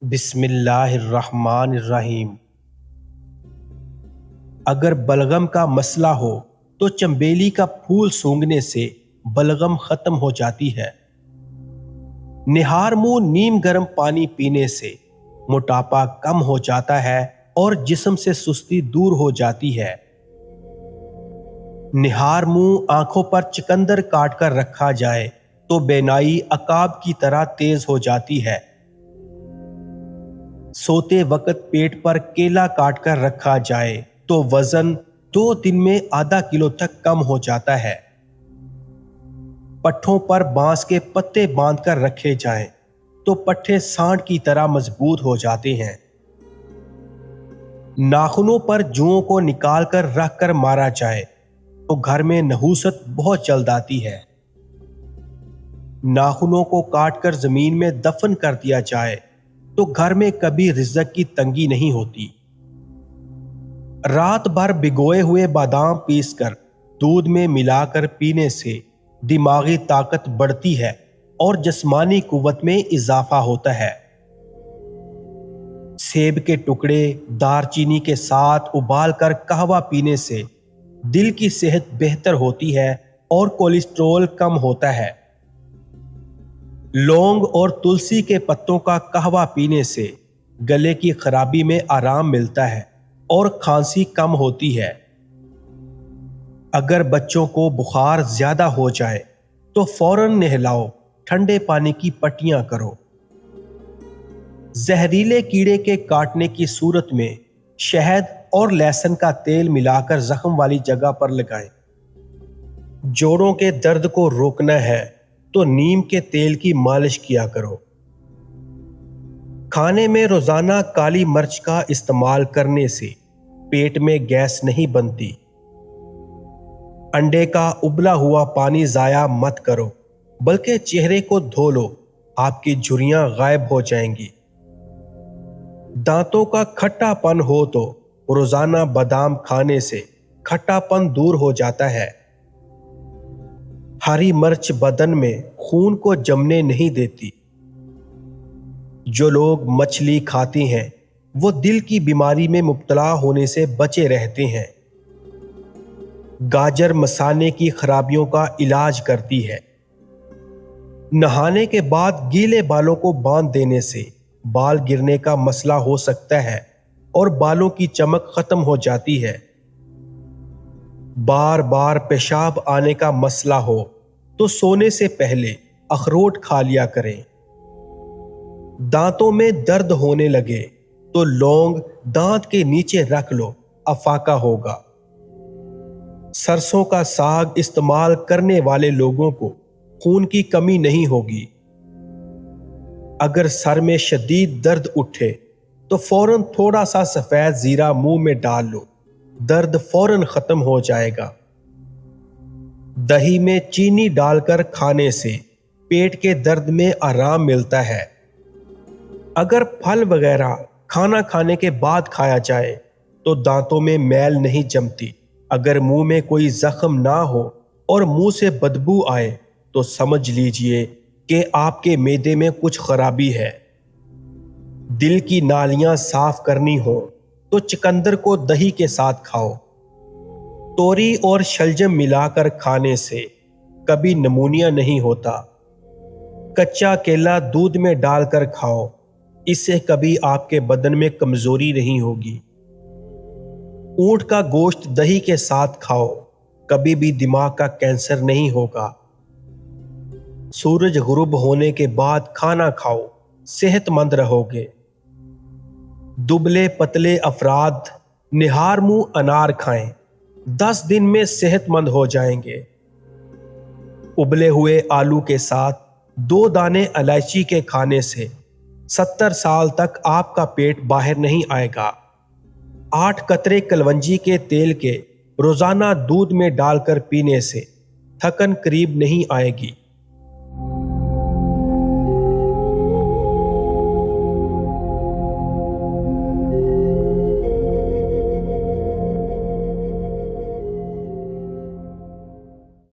بسم اللہ الرحمن الرحیم۔ اگر بلغم کا مسئلہ ہو تو چنبیلی کا پھول سونگھنے سے بلغم ختم ہو جاتی ہے۔ نہار منہ نیم گرم پانی پینے سے موٹاپا کم ہو جاتا ہے اور جسم سے سستی دور ہو جاتی ہے۔ نہار منہ آنکھوں پر چکندر کاٹ کر رکھا جائے تو بینائی عقاب کی طرح تیز ہو جاتی ہے۔ سوتے وقت پیٹ پر کیلا کاٹ کر رکھا جائے تو وزن 2 دن میں آدھا کلو تک کم ہو جاتا ہے۔ پٹھوں پر بانس کے پتے باندھ کر رکھے جائیں تو پٹھے سانڈ کی طرح مضبوط ہو جاتے ہیں۔ ناخنوں پر جوؤں کو نکال کر رکھ کر مارا جائے تو گھر میں نحوست بہت جلد آتی ہے۔ ناخنوں کو کاٹ کر زمین میں دفن کر دیا جائے تو گھر میں کبھی رزق کی تنگی نہیں ہوتی۔ رات بھر بھگوئے ہوئے بادام پیس کر دودھ میں ملا کر پینے سے دماغی طاقت بڑھتی ہے اور جسمانی قوت میں اضافہ ہوتا ہے۔ سیب کے ٹکڑے دار چینی کے ساتھ ابال کر قہوہ پینے سے دل کی صحت بہتر ہوتی ہے اور کولیسٹرول کم ہوتا ہے۔ لونگ اور تلسی کے پتوں کا قہوہ پینے سے گلے کی خرابی میں آرام ملتا ہے اور کھانسی کم ہوتی ہے۔ اگر بچوں کو بخار زیادہ ہو جائے تو فوراً نہلاؤ، ٹھنڈے پانی کی پٹیاں کرو۔ زہریلے کیڑے کے کاٹنے کی صورت میں شہد اور لہسن کا تیل ملا کر زخم والی جگہ پر لگائیں۔ جوڑوں کے درد کو روکنا ہے تو نیم کے تیل کی مالش کیا کرو۔ کھانے میں روزانہ کالی مرچ کا استعمال کرنے سے پیٹ میں گیس نہیں بنتی۔ انڈے کا ابلا ہوا پانی ضائع مت کرو بلکہ چہرے کو دھو لو، آپ کی جھریاں غائب ہو جائیں گی۔ دانتوں کا کھٹا پن ہو تو روزانہ بادام کھانے سے کھٹا پن دور ہو جاتا ہے۔ ہری مرچ بدن میں خون کو جمنے نہیں دیتی۔ جو لوگ مچھلی کھاتے ہیں وہ دل کی بیماری میں مبتلا ہونے سے بچے رہتے ہیں۔ گاجر مثانے کی خرابیوں کا علاج کرتی ہے۔ نہانے کے بعد گیلے بالوں کو باندھ دینے سے بال گرنے کا مسئلہ ہو سکتا ہے اور بالوں کی چمک ختم ہو جاتی ہے۔ بار بار پیشاب آنے کا مسئلہ ہو تو سونے سے پہلے اخروٹ کھا لیا کریں۔ دانتوں میں درد ہونے لگے تو لونگ دانت کے نیچے رکھ لو، افاقہ ہوگا۔ سرسوں کا ساگ استعمال کرنے والے لوگوں کو خون کی کمی نہیں ہوگی۔ اگر سر میں شدید درد اٹھے تو فوراً تھوڑا سا سفید زیرہ منہ میں ڈال لو، درد فوراً ختم ہو جائے گا۔ دہی میں چینی ڈال کر کھانے سے پیٹ کے درد میں آرام ملتا ہے۔ اگر پھل وغیرہ کھانا کھانے کے بعد کھایا جائے تو دانتوں میں میل نہیں جمتی۔ اگر منہ میں کوئی زخم نہ ہو اور منہ سے بدبو آئے تو سمجھ لیجئے کہ آپ کے معدے میں کچھ خرابی ہے۔ دل کی نالیاں صاف کرنی ہو تو چکندر کو دہی کے ساتھ کھاؤ۔ توری اور شلجم ملا کر کھانے سے کبھی نمونیا نہیں ہوتا۔ کچا کیلا دودھ میں ڈال کر کھاؤ، اس سے کبھی آپ کے بدن میں کمزوری نہیں ہوگی۔ اونٹ کا گوشت دہی کے ساتھ کھاؤ، کبھی بھی دماغ کا کینسر نہیں ہوگا۔ سورج غروب ہونے کے بعد کھانا کھاؤ، صحت مند رہو گے۔ دبلے پتلے افراد نہار منہ انار کھائیں، 10 دن میں صحت مند ہو جائیں گے۔ ابلے ہوئے آلو کے ساتھ 2 دانے الائچی کے کھانے سے 70 سال تک آپ کا پیٹ باہر نہیں آئے گا۔ 8 قطرے کلونجی کے تیل کے روزانہ دودھ میں ڈال کر پینے سے تھکن قریب نہیں آئے گی۔